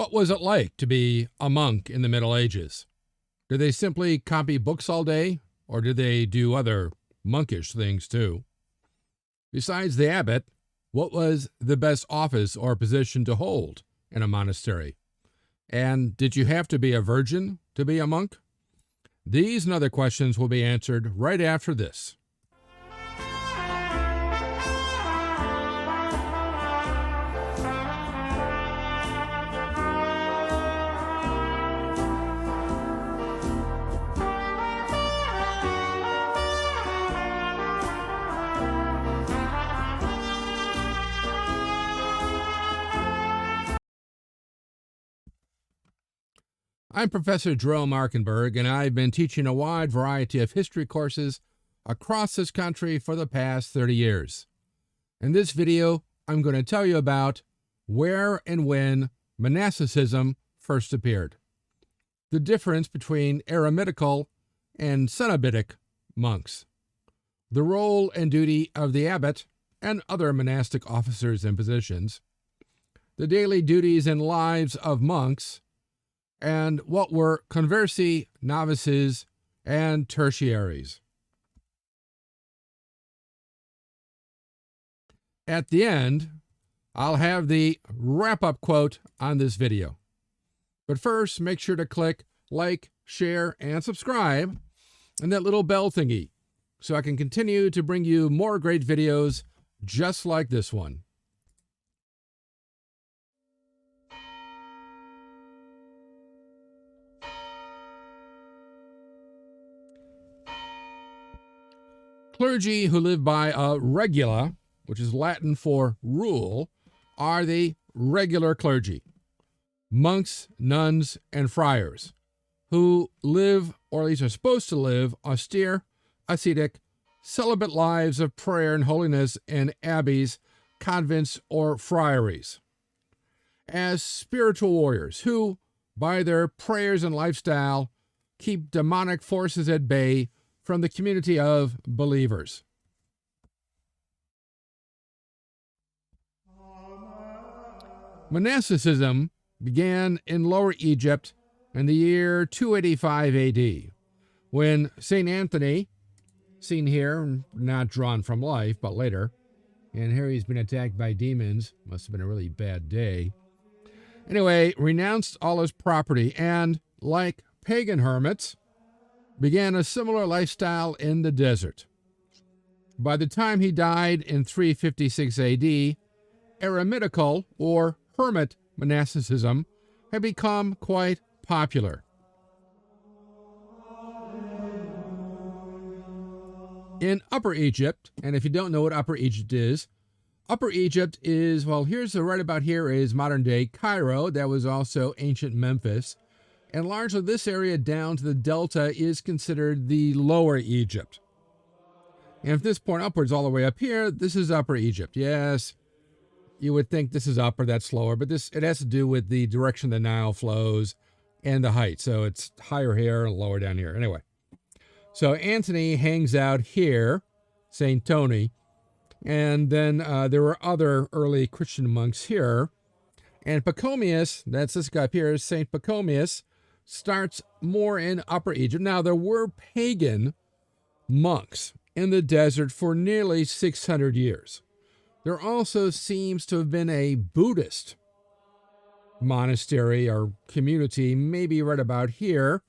What was it like to be a monk in the Middle Ages? Did they simply copy books all day, or did they do other monkish things too? Besides the abbot, what was the best office or position to hold in a monastery? And did you have to be a virgin to be a monk? These and other questions will be answered right after this. I'm Professor Jerome Arkenberg, and I've been teaching a wide variety of history courses across this country for the past 30 years. In this video, I'm going to tell you about where and when monasticism first appeared, the difference between Eremitical and Cenobitic monks, the role and duty of the abbot and other monastic officers and positions, the daily duties and lives of monks, and what were Conversi, novices, and tertiaries. At the end, I'll have the wrap-up quote on this video. But first, make sure to click like, share, and subscribe, and that little bell thingy, so I can continue to bring you more great videos just like this one. Clergy who live by a regula, which is Latin for rule, are the regular clergy, monks, nuns, and friars, who live, or at least are supposed to live, austere, ascetic, celibate lives of prayer and holiness in abbeys, convents, or friaries, as spiritual warriors who, by their prayers and lifestyle, keep demonic forces at bay from the community of believers. Monasticism began in Lower Egypt in the year 285 AD, when St. Antony, seen here, not drawn from life, but later, and here he's been attacked by demons, must have been a really bad day, anyway, renounced all his property and, like pagan hermits, began a similar lifestyle in the desert. By the time he died in 356 AD, Eremitical or hermit monasticism had become quite popular. In Upper Egypt, and if you don't know what Upper Egypt is well, here's the right about here is modern-day Cairo. That was also ancient Memphis. And largely this area down to the delta is considered the Lower Egypt. And if this point upwards all the way up here, this is Upper Egypt. Yes, you would think this is upper, that's lower, but it has to do with the direction the Nile flows and the height. So it's higher here and lower down here. Anyway, so Antony hangs out here, St. Tony, and then there were other early Christian monks here. And Pachomius, that's this guy up here, St. Pachomius, starts more in Upper Egypt. Now, there were pagan monks in the desert for nearly 600 years. There also seems to have been a Buddhist monastery or community, maybe right about here,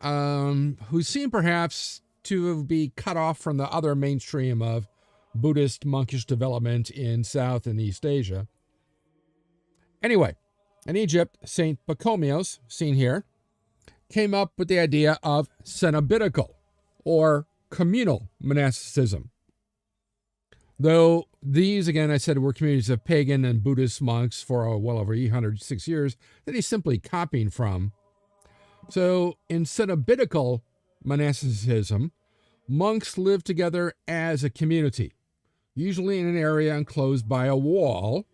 who seem perhaps to be cut off from the other mainstream of Buddhist monkish development in South and East Asia. Anyway, in Egypt, St. Pachomius, seen here, came up with the idea of Cenobitical, or communal monasticism. Though these, again, I said, were communities of pagan and Buddhist monks for well over 806 years that he's simply copying from. So in Cenobitical monasticism, monks lived together as a community, usually in an area enclosed by a wall,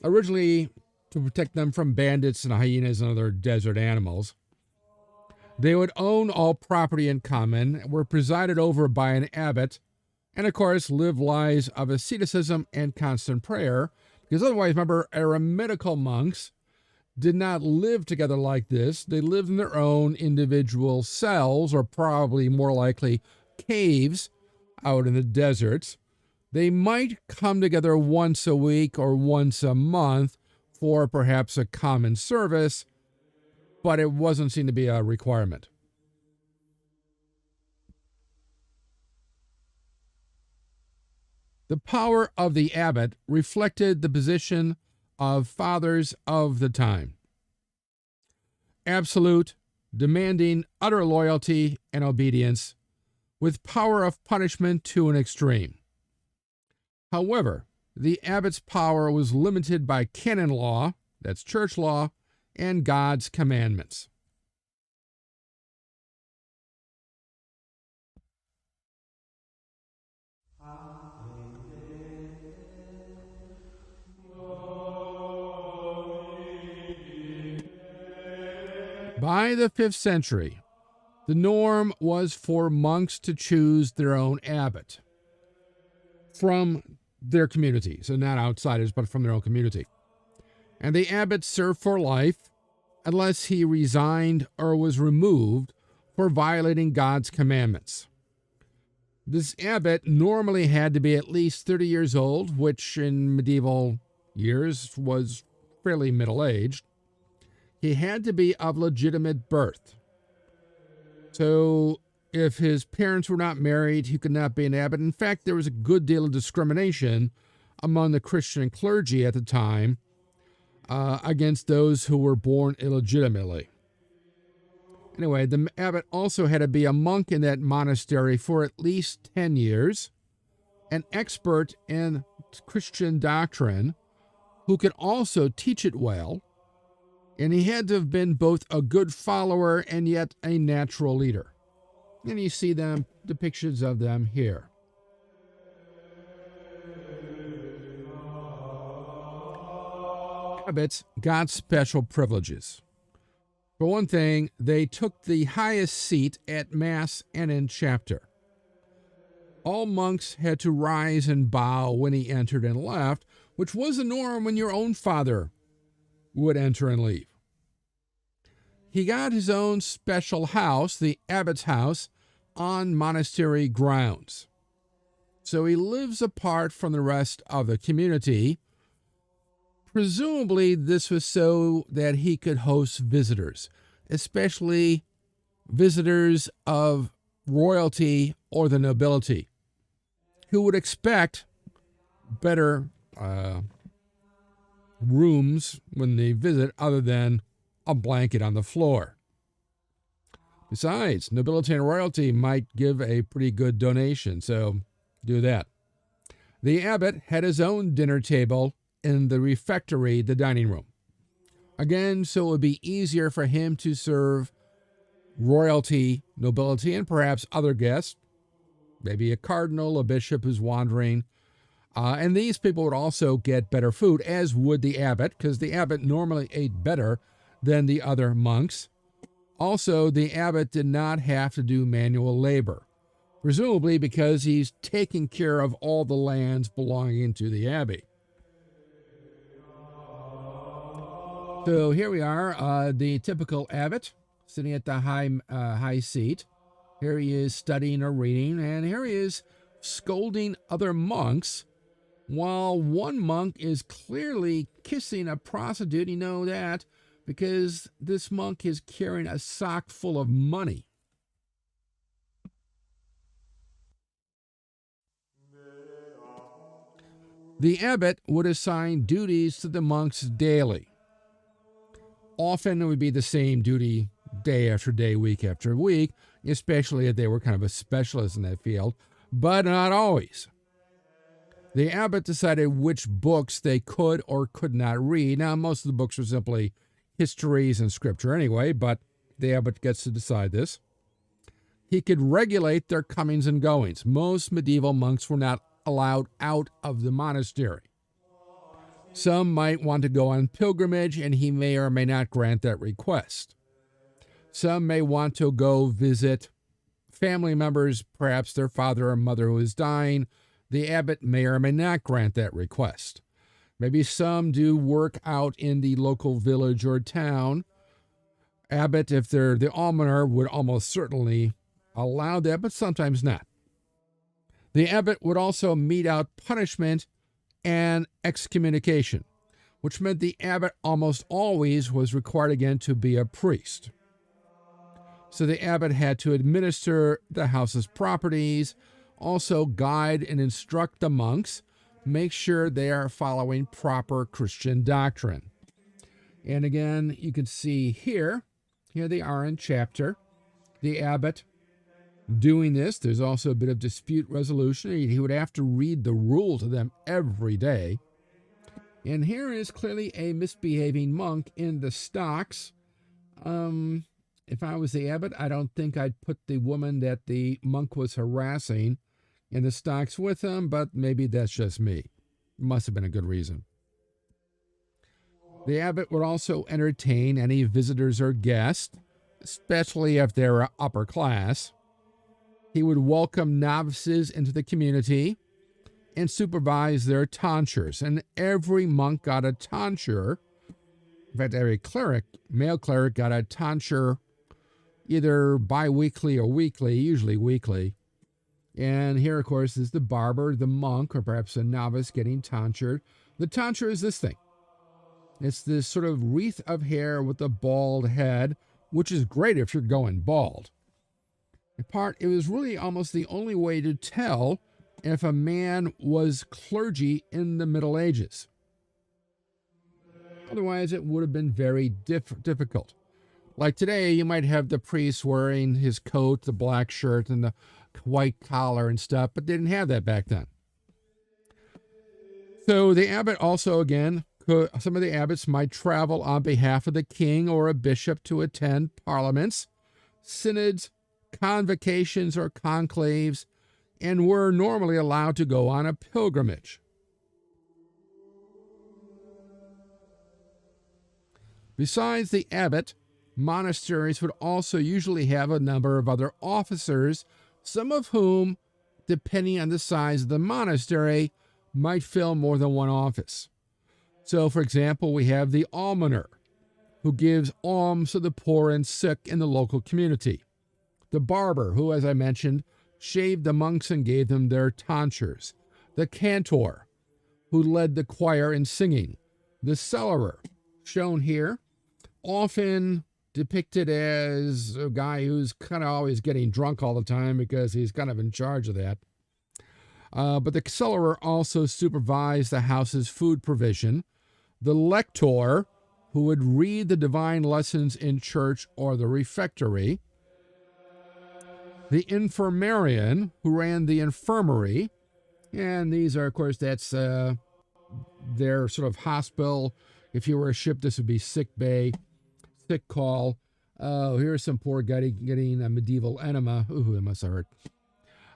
originally to protect them from bandits and hyenas and other desert animals. They would own all property in common, were presided over by an abbot, and of course live lives of asceticism and constant prayer, because otherwise, remember, Eremitical monks did not live together like this. They lived in their own individual cells, or probably more likely caves out in the deserts. They might come together once a week or once a month for perhaps a common service, but it wasn't seen to be a requirement. The power of the abbot reflected the position of fathers of the time. Absolute, demanding utter loyalty and obedience, with power of punishment to an extreme. However, the abbot's power was limited by canon law, that's church law, and God's commandments. By the 5th century, the norm was for monks to choose their own abbot from their community, so not outsiders, but from their own community. And the abbot served for life unless he resigned or was removed for violating God's commandments. This abbot normally had to be at least 30 years old, which in medieval years was fairly middle-aged. He had to be of legitimate birth. So if his parents were not married, he could not be an abbot. In fact, there was a good deal of discrimination among the Christian clergy at the time against those who were born illegitimately. Anyway, the abbot also had to be a monk in that monastery for at least 10 years, an expert in Christian doctrine, who could also teach it well, and he had to have been both a good follower and yet a natural leader. And you see them, depictions of them here. Abbots got special privileges. For one thing, they took the highest seat at Mass and in chapter. All monks had to rise and bow when he entered and left, which was the norm when your own father would enter and leave. He got his own special house, the abbot's house, on monastery grounds. So he lives apart from the rest of the community. Presumably, this was so that he could host visitors, especially visitors of royalty or the nobility, who would expect better rooms when they visit other than a blanket on the floor. Besides, nobility and royalty might give a pretty good donation, so do that. The abbot had his own dinner table in the refectory, the dining room. Again, so it would be easier for him to serve royalty, nobility, and perhaps other guests, maybe a cardinal, a bishop who's wandering. And these people would also get better food, as would the abbot, because the abbot normally ate better than the other monks. Also, the abbot did not have to do manual labor, presumably because he's taking care of all the lands belonging to the abbey. So here we are, the typical abbot sitting at the high seat. Here he is studying or reading, and here he is scolding other monks, while one monk is clearly kissing a prostitute. You know that because this monk is carrying a sock full of money. The abbot would assign duties to the monks daily. Often it would be the same duty day after day, week after week, especially if they were kind of a specialist in that field, but not always. The abbot decided which books they could or could not read. Now, most of the books were simply histories and scripture anyway, but the abbot gets to decide this. He could regulate their comings and goings. Most medieval monks were not allowed out of the monastery. Some might want to go on pilgrimage, and he may or may not grant that request. Some may want to go visit family members, perhaps their father or mother who is dying. The abbot may or may not grant that request. Maybe some do work out in the local village or town. Abbot, if they're the almoner, would almost certainly allow that, but sometimes not. The abbot would also mete out punishment and excommunication, which meant the abbot almost always was required again to be a priest. So the abbot had to administer the house's properties, also guide and instruct the monks, make sure they are following proper Christian doctrine. And again, you can see here they are in chapter, the abbot doing this. There's also a bit of dispute resolution. He would have to read the rule to them every day. And here is clearly a misbehaving monk in the stocks. If I was the abbot, I don't think I'd put the woman that the monk was harassing in the stocks with him, but maybe that's just me. It must have been a good reason. The abbot would also entertain any visitors or guests, especially if they're upper class. He would welcome novices into the community and supervise their tonsures. And every monk got a tonsure. In fact, every cleric, male cleric, got a tonsure either bi-weekly or weekly, usually weekly. And here, of course, is the barber, the monk, or perhaps a novice getting tonsured. The tonsure is this thing. It's this sort of wreath of hair with a bald head, which is great if you're going bald. In part, it was really almost the only way to tell if a man was clergy in the Middle Ages. Otherwise, it would have been very difficult. Like today, you might have the priest wearing his coat, the black shirt, and the white collar and stuff, but they didn't have that back then. So the abbot also, again, some of the abbots might travel on behalf of the king or a bishop to attend parliaments, synods, convocations, or conclaves, and were normally allowed to go on a pilgrimage. Besides the abbot, monasteries would also usually have a number of other officers, some of whom, depending on the size of the monastery, might fill more than one office. So, for example, we have the almoner, who gives alms to the poor and sick in the local community. The barber, who, as I mentioned, shaved the monks and gave them their tonsures. The cantor, who led the choir in singing. The cellarer, shown here, often depicted as a guy who's kind of always getting drunk all the time because he's kind of in charge of that. But the cellarer also supervised the house's food provision. The lector, who would read the divine lessons in church or the refectory. The infirmarian, who ran the infirmary. And these are, of course, that's their sort of hospital. If you were a ship, this would be sick bay, sick call. Oh, here's some poor guy getting a medieval enema. Ooh, it must have hurt.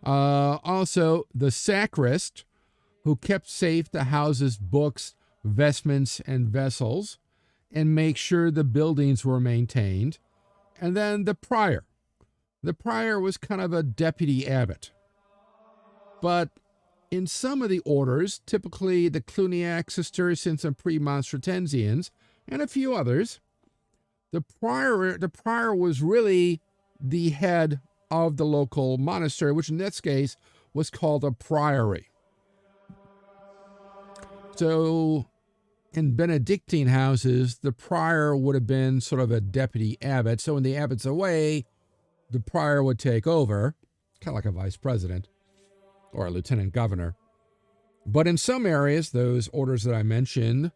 Also, the sacrist, who kept safe the house's books, vestments, and vessels, and make sure the buildings were maintained. And then the prior. The prior was kind of a deputy abbot. But in some of the orders, typically the Cluniac, Cistercians, and Premonstratensians, and a few others, the prior was really the head of the local monastery, which in this case was called a priory. So in Benedictine houses, the prior would have been sort of a deputy abbot. So when the abbot's away, the prior would take over, kind of like a vice president or a lieutenant governor. But in some areas, those orders that I mentioned,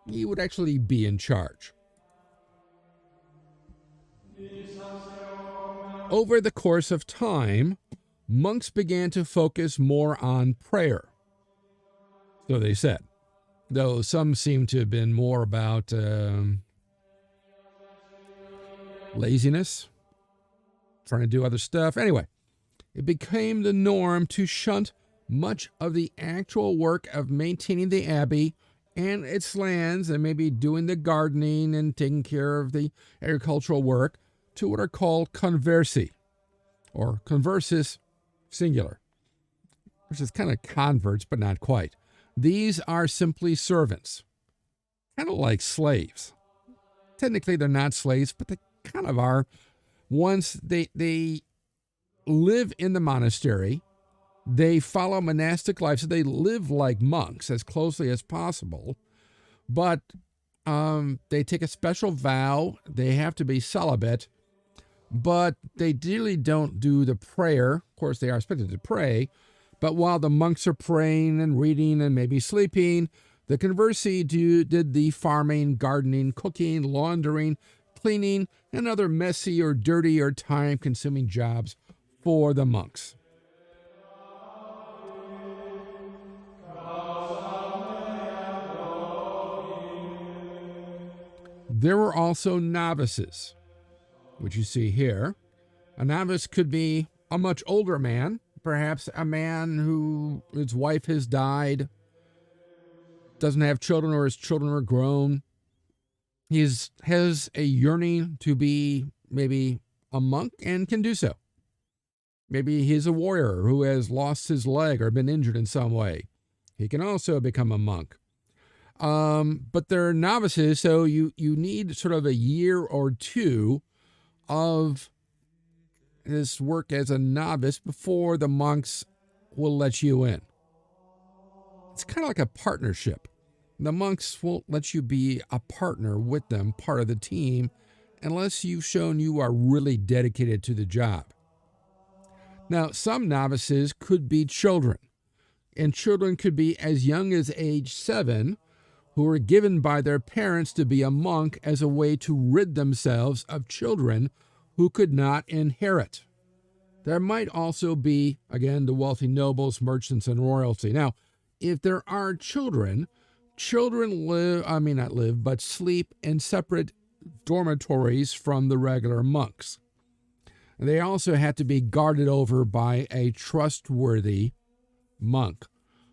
he would actually be in charge. Over the course of time, monks began to focus more on prayer. So they said, though some seem to have been more about laziness, trying to do other stuff. Anyway, it became the norm to shunt much of the actual work of maintaining the abbey and its lands and maybe doing the gardening and taking care of the agricultural work to what are called conversi, or conversus singular, which is kind of converts, but not quite. These are simply servants, kind of like slaves. Technically, they're not slaves, but they kind of are. Once they live in the monastery, they follow monastic life, so they live like monks as closely as possible, but they take a special vow. They have to be celibate, but they really don't do the prayer. Of course, they are expected to pray, but while the monks are praying and reading and maybe sleeping, the Conversi did the farming, gardening, cooking, laundering, cleaning, and other messy or dirty or time-consuming jobs for the monks. There were also novices, which you see here. A novice could be a much older man, perhaps a man who his wife has died, doesn't have children, or his children are grown. He has a yearning to be maybe a monk and can do so. Maybe he's a warrior who has lost his leg or been injured in some way. He can also become a monk. But they're novices, so you need sort of a year or two of this work as a novice before the monks will let you in. It's kind of like a partnership. The monks won't let you be a partner with them, part of the team, unless you've shown you are really dedicated to the job. Now, some novices could be children, and children could be as young as age 7, who were given by their parents to be a monk as a way to rid themselves of children who could not inherit. There might also be, again, the wealthy nobles, merchants, and royalty. Now, if there are children sleep in separate dormitories from the regular monks. They also had to be guarded over by a trustworthy monk,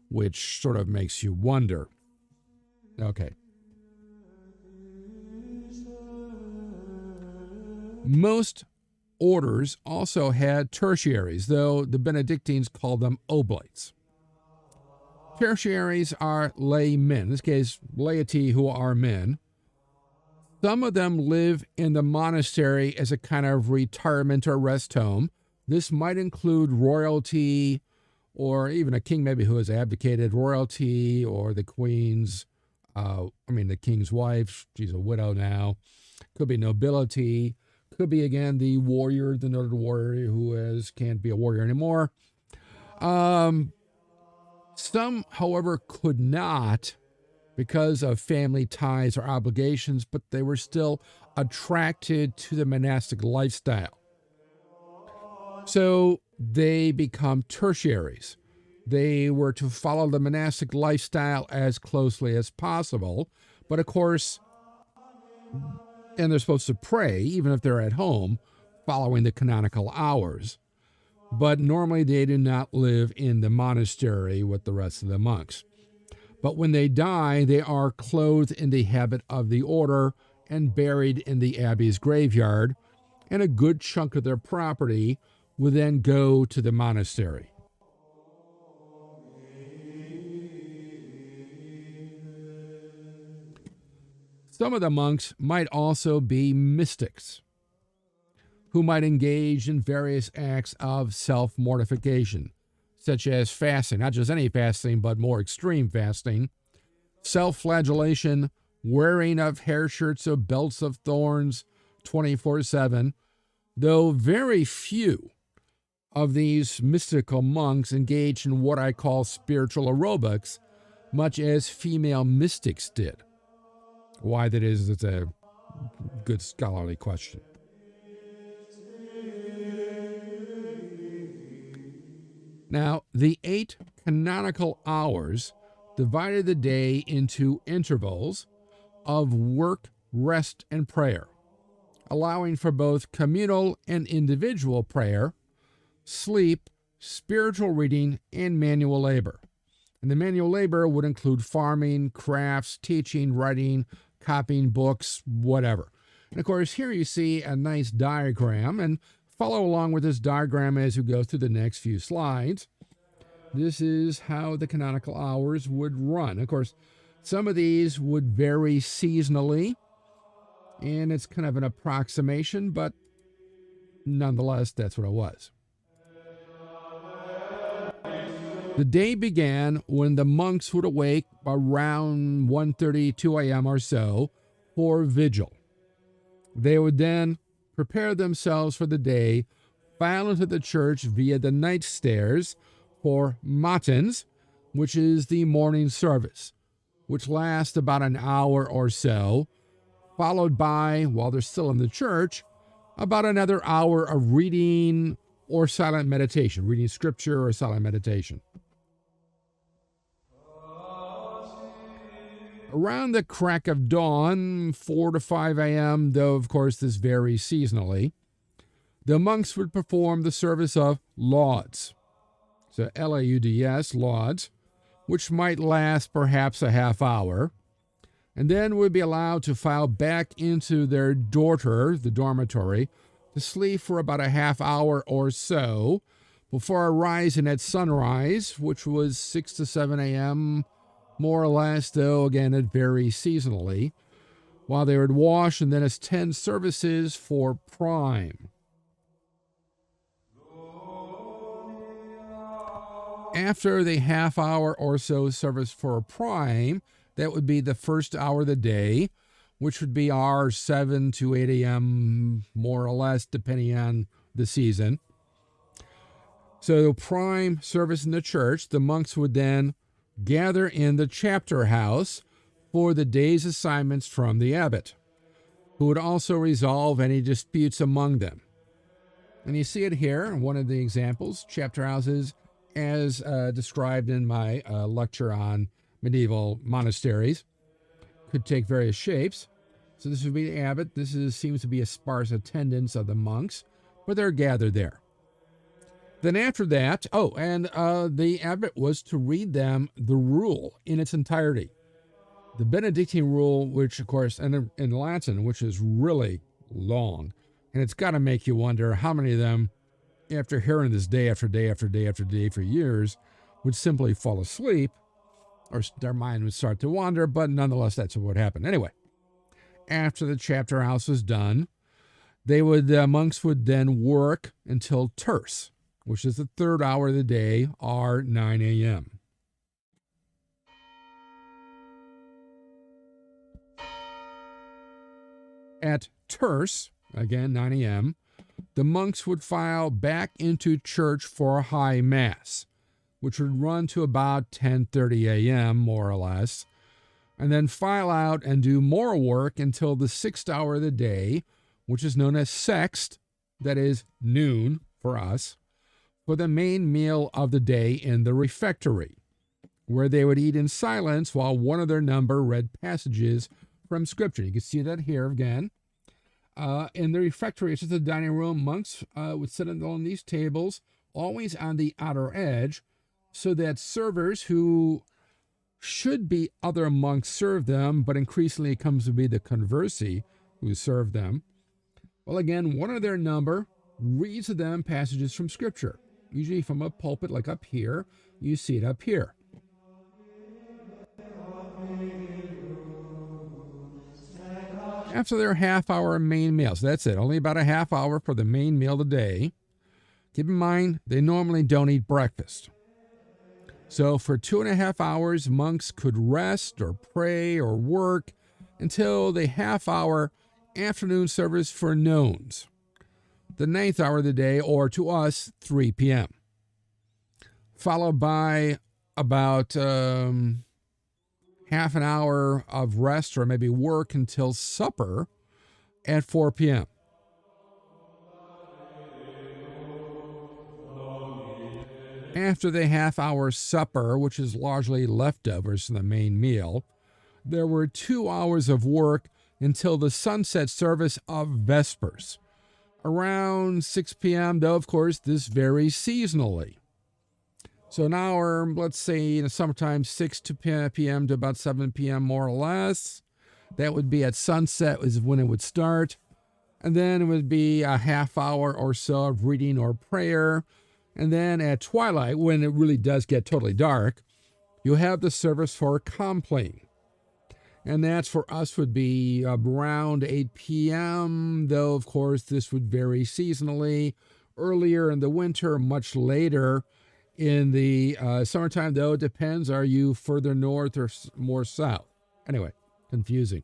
which sort of makes you wonder. Okay. Most orders also had tertiaries, though the Benedictines called them oblates. Tertiaries are laymen, in this case, laity who are men. Some of them live in the monastery as a kind of retirement or rest home. This might include royalty, or even a king maybe who has abdicated, royalty, or the queen's, the king's wife. She's a widow now. Could be nobility. Could be, again, the warrior, the noted warrior who can't be a warrior anymore. Some, however, could not because of family ties or obligations, but they were still attracted to the monastic lifestyle. So they become tertiaries. They were to follow the monastic lifestyle as closely as possible, but of course, and they're supposed to pray, even if they're at home, following the canonical hours. But normally they do not live in the monastery with the rest of the monks. But when they die, they are clothed in the habit of the order and buried in the abbey's graveyard, and a good chunk of their property would then go to the monastery. Some of the monks might also be mystics, who might engage in various acts of self-mortification, such as fasting, not just any fasting, but more extreme fasting, self-flagellation, wearing of hair shirts or belts of thorns 24/7, though very few of these mystical monks engage in what I call spiritual aerobics, much as female mystics did. Why that is, it's a good scholarly question. Now, the 8 canonical hours divided the day into intervals of work, rest, and prayer, allowing for both communal and individual prayer, sleep, spiritual reading, and manual labor. And the manual labor would include farming, crafts, teaching, writing, copying books, whatever. And of course, here you see a nice diagram, and follow along with this diagram as we go through the next few slides. this is how the canonical hours would run. Of course, some of these would vary seasonally, and it's kind of an approximation, but nonetheless, that's what it was. The day began when the monks would awake around 1:30, 2 a.m. or so for vigil. They would then prepare themselves for the day, file into the church via the night stairs for Matins, which is the morning service, which lasts about an hour or so, followed by, while they're still in the church, about another hour of reading or silent meditation, reading scripture or silent meditation. Around the crack of dawn, 4 to 5 a.m., though of course this varies seasonally, the monks would perform the service of Lauds. So Lauds, Lauds, which might last perhaps a half hour, and then would be allowed to file back into their the dormitory, to sleep for about a half hour or so before arising at sunrise, which was 6 to 7 a.m., more or less, though again it varies seasonally, while they would wash and then attend services for prime. After the half hour or so service for prime, that would be the first hour of the day, which would be our 7 to 8 a.m., more or less, depending on the season. So prime service in the church, the monks would then gather in the chapter house for the day's assignments from the abbot, who would also resolve any disputes among them. And you see it here in one of the examples, chapter houses, as described in my lecture on medieval monasteries, could take various shapes. So this would be the abbot. Seems to be a sparse attendance of the monks, but they're gathered there. Then after that, the abbot was to read them the rule in its entirety. The Benedictine rule, which of course, and in Latin, which is really long, and it's got to make you wonder how many of them, after hearing this day after day after day after day for years, would simply fall asleep, or their mind would start to wander, but nonetheless, that's what would happen. Anyway, after the chapter house was done, the monks would then work until Terce, which is the third hour of the day, or 9 a.m. At Terce, again 9 a.m., the monks would file back into church for a high mass, which would run to about 10:30 a.m., more or less, and then file out and do more work until the sixth hour of the day, which is known as Sext, that is noon for us, for the main meal of the day in the refectory, where they would eat in silence while one of their number read passages from Scripture. You can see that here again. In the refectory, it's just a dining room. Monks would sit on these tables, always on the outer edge, so that servers who should be other monks serve them, but increasingly it comes to be the Conversi who serve them. Well, again, one of their number reads to them passages from Scripture, usually from a pulpit like up here. You see it up here. After their half-hour main meal, so that's it, only about a half hour for the main meal of the day. Keep in mind, they normally don't eat breakfast. So for 2.5 hours, monks could rest or pray or work until the half-hour afternoon service for nones, the 9th hour of the day, or to us, 3 p.m., followed by about half an hour of rest or maybe work until supper at 4 p.m. After the half-hour supper, which is largely leftovers from the main meal, there were 2 hours of work until the sunset service of Vespers, around 6 p.m., though, of course, this varies seasonally. So now we're, let's say, in the summertime, 6 p.m. to about 7 p.m., more or less. That would be at sunset is when it would start. And then it would be a half hour or so of reading or prayer And then at twilight, when it really does get totally dark, you have the service for Compline. And that's for us would be around 8 p.m., though, of course, this would vary seasonally. Earlier in the winter, much later in the summertime, though, it depends. Are you further north or more south? Anyway, confusing.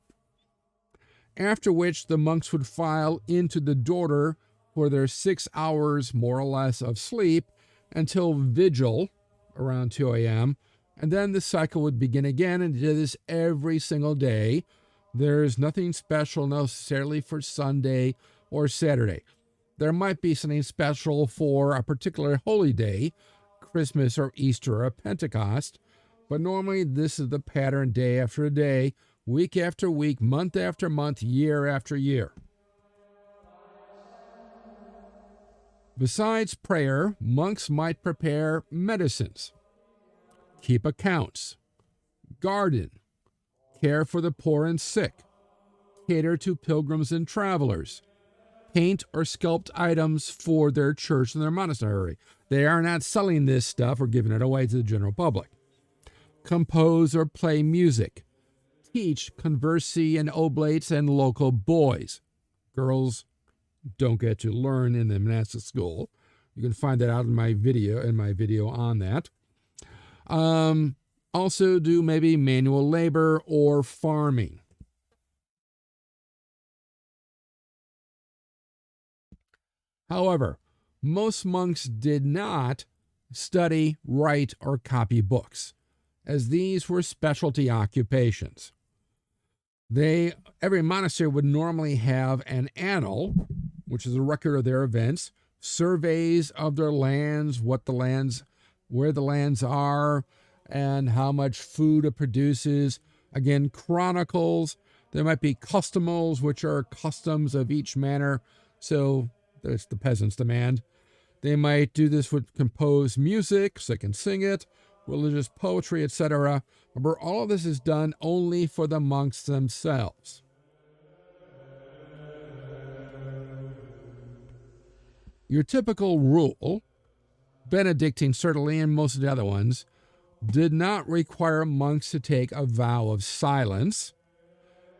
After which the monks would file into the dorter for their 6 hours, more or less, of sleep until vigil around 2 a.m., and then the cycle would begin again, and did this every single day. There's nothing special necessarily for Sunday or Saturday. There might be something special for a particular holy day, Christmas or Easter or Pentecost, but normally this is the pattern day after day, week after week, month after month, year after year. Besides prayer, monks might prepare medicines, keep accounts, garden, care for the poor and sick, cater to pilgrims and travelers, paint or sculpt items for their church and their monastery. They are not selling this stuff or giving it away to the general public. Compose or play music, teach Conversi and Oblates and local boys. Girls don't get to learn in the monastic school. You can find that out in my video on that. Also do maybe manual labor or farming. However, most monks did not study, write, or copy books, as these were specialty occupations. Every monastery would normally have an annal, which is a record of their events, surveys of their lands, where the lands are, and how much food it produces. Again, chronicles. There might be customals, which are customs of each manor. So that's the peasants' demand. They might do this with composed music, so they can sing it, religious poetry, etc. Remember, all of this is done only for the monks themselves. Your typical rule, Benedictine certainly, and most of the other ones, did not require monks to take a vow of silence.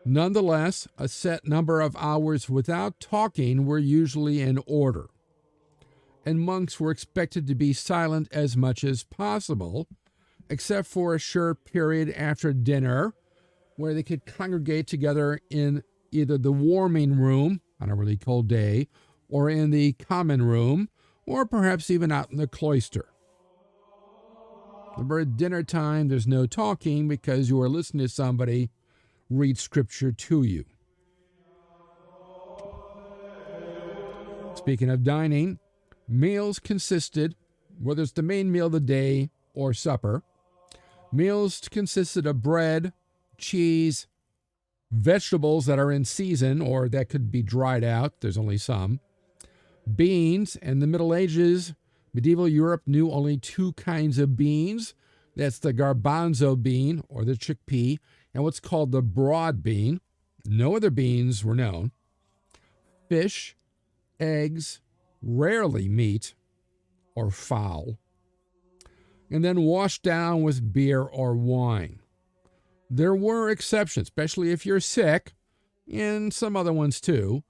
Nonetheless, a set number of hours without talking were usually in order, and monks were expected to be silent as much as possible, except for a short period after dinner, where they could congregate together in either the warming room on a really cold day, or in the common room, or perhaps even out in the cloister. Remember, at dinner time, there's no talking because you are listening to somebody read scripture to you. Speaking of dining, meals consisted, whether it's the main meal of the day or supper, meals consisted of bread, cheese, vegetables that are in season or that could be dried out, there's only some, beans. In the Middle Ages, medieval Europe knew only two kinds of beans. That's the garbanzo bean, or the chickpea, and what's called the broad bean. No other beans were known. Fish, eggs, rarely meat or fowl, and then washed down with beer or wine. There were exceptions, especially if you're sick, and some other ones too,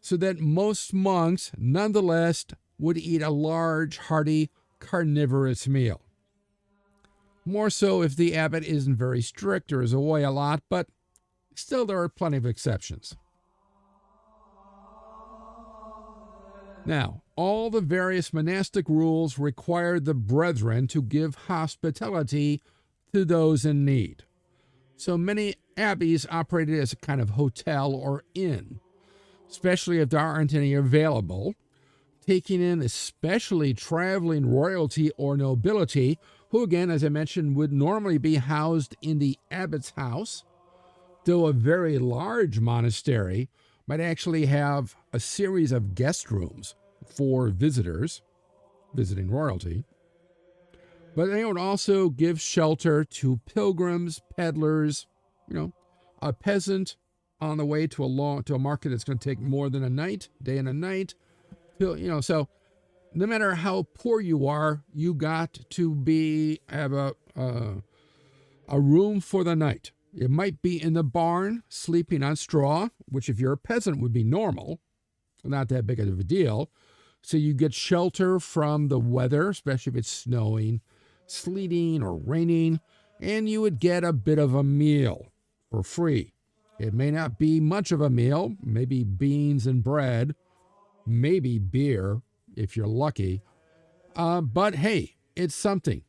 so that most monks nonetheless would eat a large, hearty, carnivorous meal. More so if the abbot isn't very strict or is away a lot, but still there are plenty of exceptions. Now, all the various monastic rules required the brethren to give hospitality to those in need. So many abbeys operated as a kind of hotel or inn, especially if there aren't any available, taking in especially traveling royalty or nobility, who again, as I mentioned, would normally be housed in the abbot's house, though a very large monastery might actually have a series of guest rooms for visitors, visiting royalty. But they would also give shelter to pilgrims, peddlers, a peasant on the way to a market that's going to take more than a night, day and a night. So no matter how poor you are, you got to have a room for the night. It might be in the barn, sleeping on straw, which if you're a peasant would be normal, not that big of a deal. So you get shelter from the weather, especially if it's snowing, sleeting, or raining, and you would get a bit of a meal for free. It may not be much of a meal, maybe beans and bread, maybe beer, if you're lucky. But hey, it's something.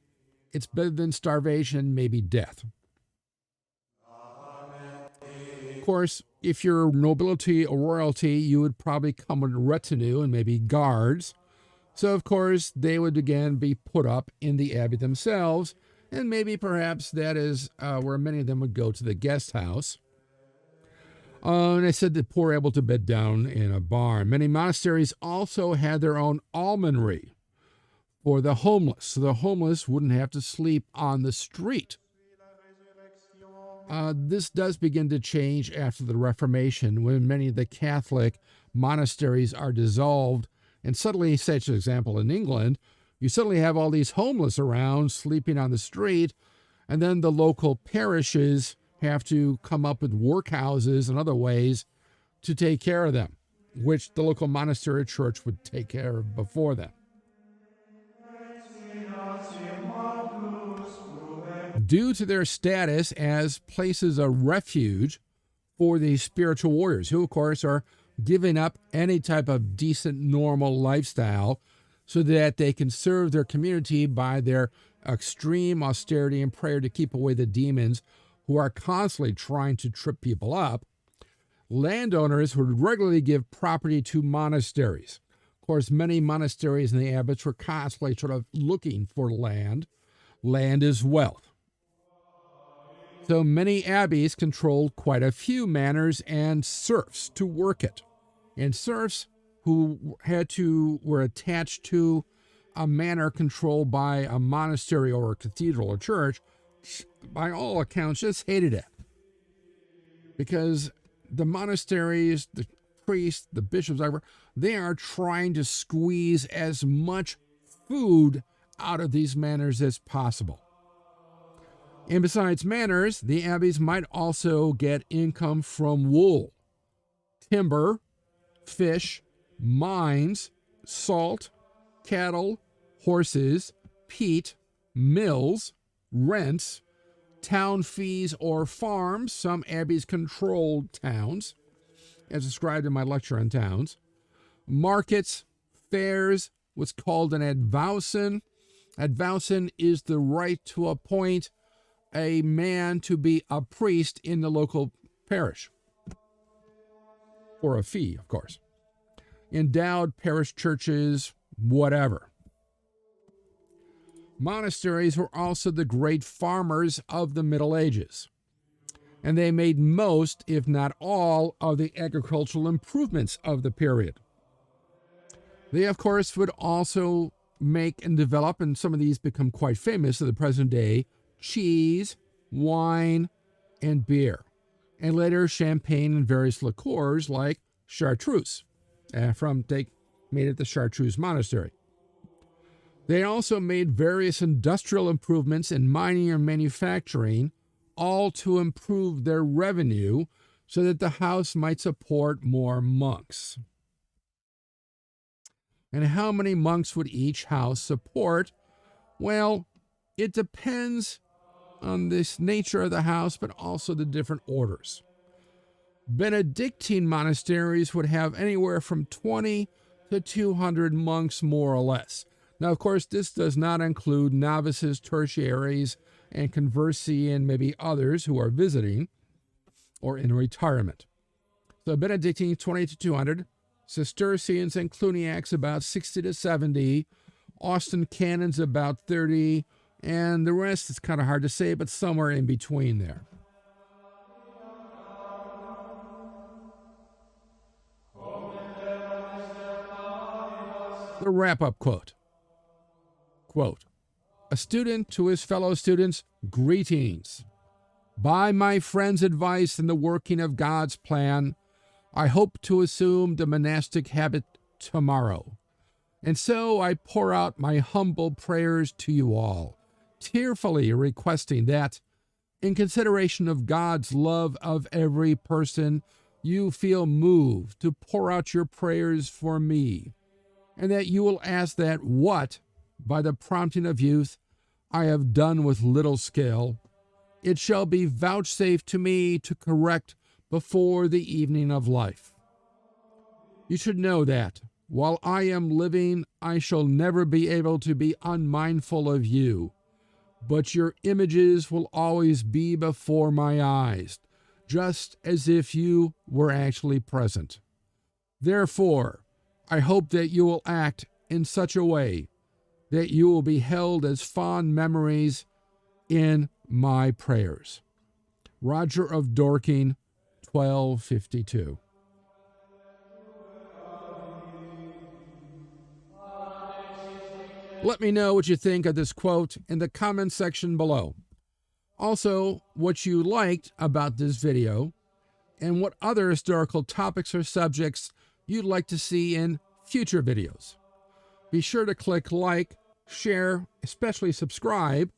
It's better than starvation, maybe death. Of course, if you're nobility or royalty, you would probably come with a retinue and maybe guards. So, of course, they would again be put up in the abbey themselves, and maybe perhaps that is where many of them would go to the guest house. And I said the poor able to bed down in a barn. Many monasteries also had their own almonry for the homeless, so the homeless wouldn't have to sleep on the street. This does begin to change after the Reformation, when many of the Catholic monasteries are dissolved, and suddenly, say, for example, in England, you suddenly have all these homeless around sleeping on the street, and then the local parishes have to come up with workhouses and other ways to take care of them, which the local monastery or church would take care of before them. Due to their status as places of refuge for these spiritual warriors, who, of course, are giving up any type of decent, normal lifestyle so that they can serve their community by their extreme austerity and prayer to keep away the demons who are constantly trying to trip people up, landowners would regularly give property to monasteries. Of course, many monasteries and the abbots were constantly sort of looking for land. Land is wealth. So many abbeys controlled quite a few manors and serfs to work it. And serfs who were attached to a manor controlled by a monastery or a cathedral or church, by all accounts, just hated it. Because the monasteries, the priests, the bishops, they are trying to squeeze as much food out of these manors as possible. And besides manors, the abbeys might also get income from wool, timber, fish, mines, salt, cattle, horses, peat, mills, rents, town fees or farms. Some abbeys controlled towns, as described in my lecture on towns. Markets, fairs, what's called an advowson. Advowson is the right to appoint a man to be a priest in the local parish, for a fee, of course. Endowed parish churches, whatever. Monasteries were also the great farmers of the Middle Ages, and they made most, if not all, of the agricultural improvements of the period. They, of course, would also make and develop, and some of these become quite famous in the present day, cheese, wine, and beer, and later champagne and various liqueurs like chartreuse, they made at the Chartreuse Monastery. They also made various industrial improvements in mining and manufacturing, all to improve their revenue so that the house might support more monks. And how many monks would each house support? Well, it depends on this nature of the house, but also the different orders. Benedictine monasteries would have anywhere from 20 to 200 monks, more or less. Now, of course, this does not include novices, tertiaries, and conversi, and maybe others who are visiting or in retirement. So Benedictine, 20 to 200. Cistercians and Cluniacs, about 60 to 70. Austin Canons, about 30. And the rest is kind of hard to say, but somewhere in between there. The wrap-up quote. Quote, "A student to his fellow students, greetings. By my friend's advice in the working of God's plan, I hope to assume the monastic habit tomorrow. And so I pour out my humble prayers to you all, tearfully requesting that, in consideration of God's love of every person, you feel moved to pour out your prayers for me, and that you will ask that what, by the prompting of youth, I have done with little skill, it shall be vouchsafed to me to correct before the evening of life. You should know that, while I am living, I shall never be able to be unmindful of you, but your images will always be before my eyes, just as if you were actually present. Therefore, I hope that you will act in such a way that you will be held as fond memories in my prayers. Roger of Dorking, 1252. Let me know what you think of this quote in the comment section below. Also, what you liked about this video, and what other historical topics or subjects you'd like to see in future videos. Be sure to click like, share, especially subscribe,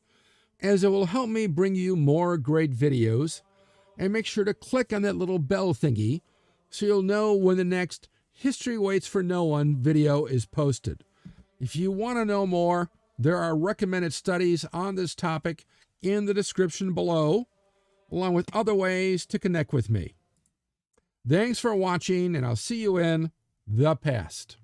as it will help me bring you more great videos, and make sure to click on that little bell thingy so you'll know when the next History Waits for No One video is posted. If you want to know more, there are recommended studies on this topic in the description below, along with other ways to connect with me. Thanks for watching, and I'll see you in the past.